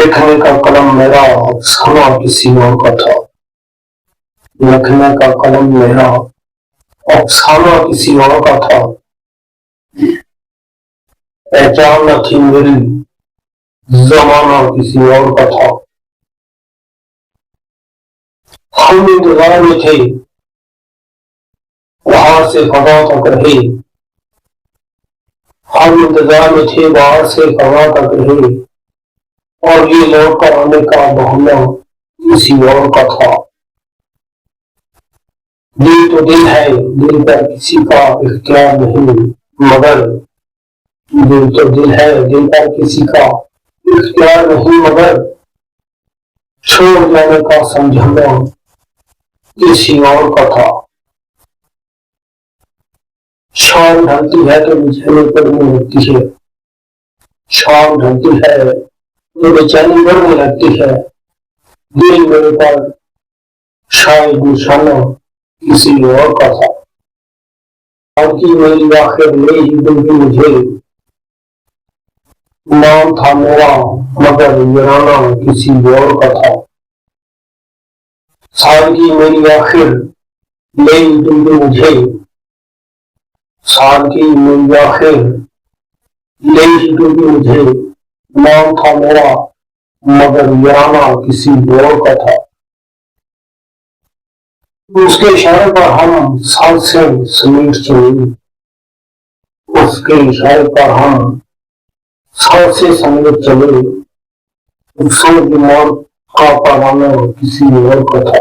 लिखने का कलम मेरा अफसाना किसी और का था। लिखने का कलम मेरा अफसाना किसी और का था। पहचान न थी मेरी जमाना किसी और का था। हम इंतजार में थे बाहर से हवा तक रहे। हम इंतजार में थे बाहर से हवा तक रहे। और ये लौट कर आने का बहाना किसी और का था। दिल तो दिल है, दिल पर किसी का इख्तियार नहीं, मगर दिल तो दिल है, दिल पर किसी का इख्तियार नहीं, मगर छोड़ जाने का समझाना किसी और का था। शाम ढलती है तो बेचैनी बढ़ने लगती है। शाम ढलती है तो बेचैनी बढ़ने लगती है। दिल मेरे पर शायद निशाना किसी और का था। आज की मेरी आखिर ले ही डूबी मुझे, नाम था मेरा मगर वीराना किसी और का था। साल की मेरी आखिर ले ही डूबी मुझे, साल की मेरी आखिर ले ही डूबी मुझे, नाम था मेरा मगर वीराना किसी और का था। उसके इशारे पर हम सांसें समेट चले, उसके इशारे पर हम सांसें समेट चले। अफसोस मौत का परवाना किसी और का था।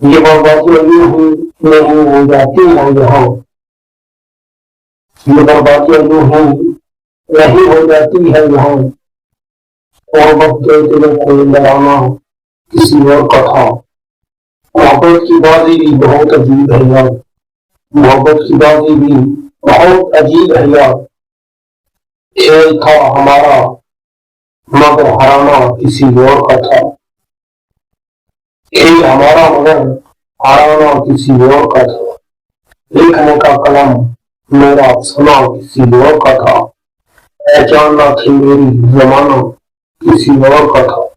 ये बर्बादियां यूं ही नहीं हो जाती है यहाँ, ये बर्बादियां यूं ही नहीं हो जाती है यहाँ। और वक्त के दिलों को लड़ाना किसी और का था। मोहब्बत की बाजी भी बहुत अजीब है यार, मोहब्बत की बाजी भी बहुत अजीब है यार। खेल था हमारा मगर हराना किसी और का था। खेल हमारा मगर हराना किसी और का था। लिखने का कलम मेरा अफसाना किसी और का था। पहचान न थी मेरी जमाना किसी और का था।